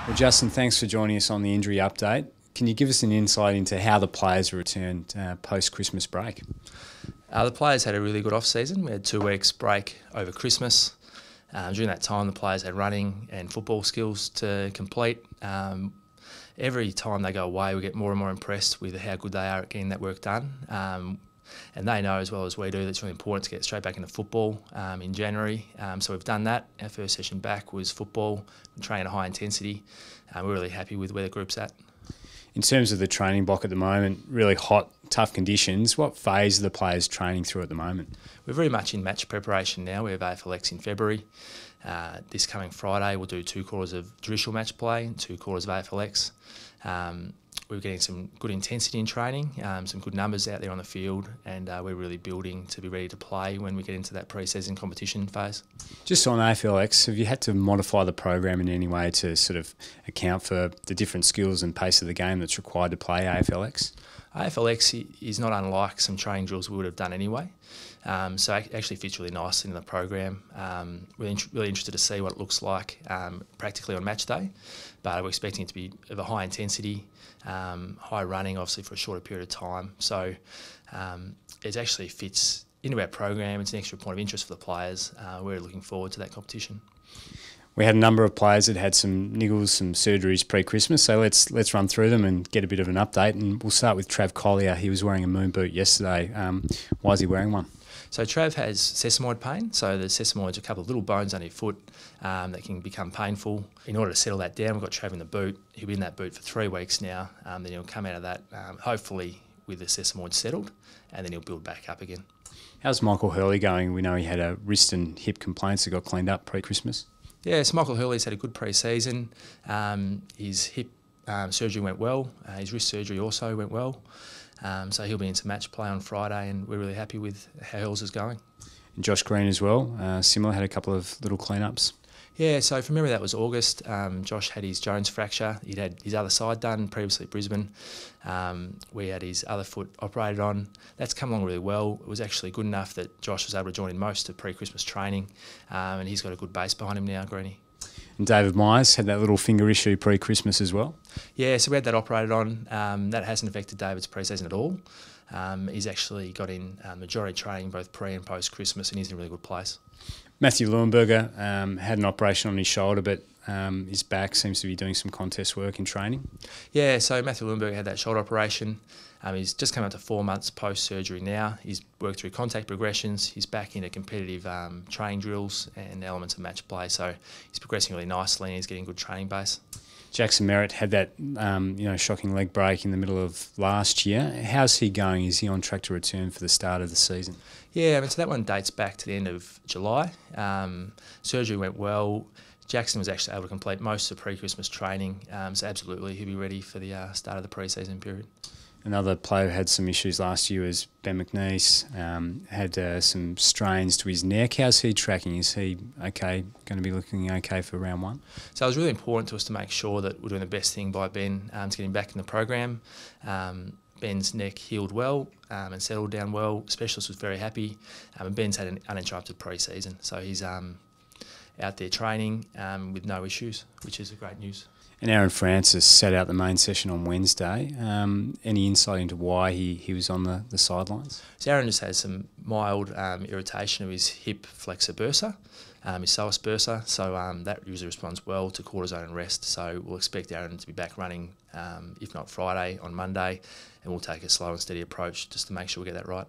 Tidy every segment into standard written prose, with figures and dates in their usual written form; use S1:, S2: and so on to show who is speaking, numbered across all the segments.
S1: Well, Justin, thanks for joining us on the injury update. Can you give us an insight into how the players returned post-Christmas break?
S2: The players had a really good off-season. We had 2 weeks break over Christmas. During that time, the players had running and football skills to complete. Every time they go away, we get more and more impressed with how good they are at getting that work done. And they know as well as we do that it's really important to get straight back into football in January. So we've done that. Our first session back was football. We train at high intensity. We're really happy with where the group's at.
S1: In terms of the training block at the moment, really hot, tough conditions, what phase are the players training through at the moment?
S2: We're very much in match preparation now. We have AFLX in February. This coming Friday we'll do 2 quarters of traditional match play and 2 quarters of AFLX. We're getting some good intensity in training, some good numbers out there on the field, and we're really building to be ready to play when we get into that pre-season competition phase.
S1: Just on AFLX, have you had to modify the program in any way to sort of account for the different skills and pace of the game that's required to play AFLX?
S2: AFLX is not unlike some training drills we would have done anyway. So it actually fits really nicely in the program. Really interested to see what it looks like practically on match day, but we're expecting it to be of a high intensity, high running, obviously for a shorter period of time. So it actually fits into our program. It's an extra point of interest for the players. We're looking forward to that competition.
S1: We had a number of players that had some niggles, some surgeries pre-Christmas, so let's run through them and get a bit of an update. And we'll start with Trev Collier. He was wearing a moon boot yesterday. Why is he wearing one?
S2: So Trev has sesamoid pain. So the sesamoid's a couple of little bones under your foot that can become painful. In order to settle that down, we've got Trev in the boot. He'll be in that boot for 3 weeks now. Then he'll come out of that hopefully with the sesamoid settled, and then he'll build back up again.
S1: How's Michael Hurley going? We know he had a wrist and hip complaints that got cleaned up pre-Christmas.
S2: Yeah, so Michael Hurley's had a good pre-season. His hip surgery went well. His wrist surgery also went well. So he'll be into match play on Friday, and we're really happy with how Hurls is going.
S1: And Josh Green as well, similar, had a couple of little clean-ups.
S2: Yeah, so from memory that was August. Josh had his Jones fracture. He'd had his other side done previously at Brisbane. We had his other foot operated on. That's come along really well. It was actually good enough that Josh was able to join in most of pre-Christmas training, and he's got a good base behind him now, Greenie.
S1: And David Myers had that little finger issue pre-Christmas as well.
S2: Yeah, so we had that operated on. That hasn't affected David's pre-season at all. He's actually got in majority training both pre and post-Christmas, and he's in a really good place.
S1: Matthew Berger had an operation on his shoulder, but his back seems to be doing some contest work in training.
S2: Yeah, so Matthew Berger had that shoulder operation. He's just come up to 4 months post-surgery now. He's worked through contact progressions. He's back into competitive training drills and elements of match play. So he's progressing really nicely and he's getting good training base.
S1: Jackson Merritt had that shocking leg break in the middle of last year. How's he going? Is he on track to return for the start of the season?
S2: Yeah, so that one dates back to the end of July. Surgery went well. Jackson was actually able to complete most of the pre-Christmas training, so absolutely he'll be ready for the start of the pre-season period.
S1: Another player who had some issues last year was Ben McNeese, had some strains to his neck. How's he tracking? Is he okay, going to be looking okay for round 1?
S2: So it was really important to us to make sure that we're doing the best thing by Ben to get him back in the program. Ben's neck healed well and settled down well. Specialist was very happy. And Ben's had an uninterrupted pre-season, so he's out there training with no issues, which is great news.
S1: And Aaron Francis sat out the main session on Wednesday. Any insight into why he was on the sidelines?
S2: So Aaron just has some mild irritation of his hip flexor bursa, his psoas bursa, so that usually responds well to cortisone and rest. So we'll expect Aaron to be back running, if not Friday, on Monday, and we'll take a slow and steady approach just to make sure we get that right.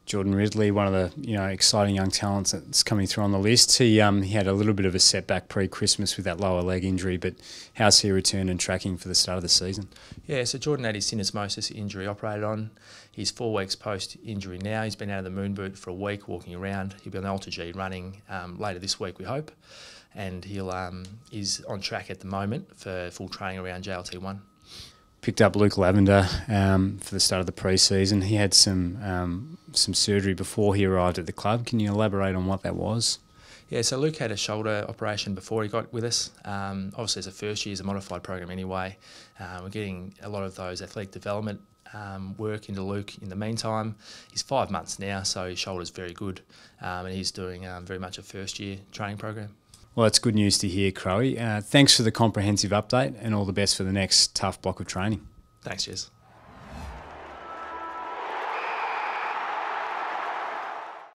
S1: Jordan Ridley, one of the exciting young talents that's coming through on the list. He had a little bit of a setback pre-Christmas with that lower leg injury, but how's he returned and tracking for the start of the season?
S2: Yeah, so Jordan had his syndesmosis injury operated on. He's 4 weeks post-injury now. He's been out of the moon boot for a week, walking around. He'll be on the Ultra G running later this week, we hope, and he's on track at the moment for full training around JLT1.
S1: Picked up Luke Lavender for the start of the pre-season. He had some surgery before he arrived at the club. Can you elaborate on what that was?
S2: Yeah, so Luke had a shoulder operation before he got with us. Obviously, as a first year, it's a modified program anyway. We're getting a lot of those athletic development work into Luke in the meantime. He's 5 months now, so his shoulder's very good, and he's doing very much a first year training program.
S1: Well, that's good news to hear, Crowie. Thanks for the comprehensive update and all the best for the next tough block of training.
S2: Thanks, Jez.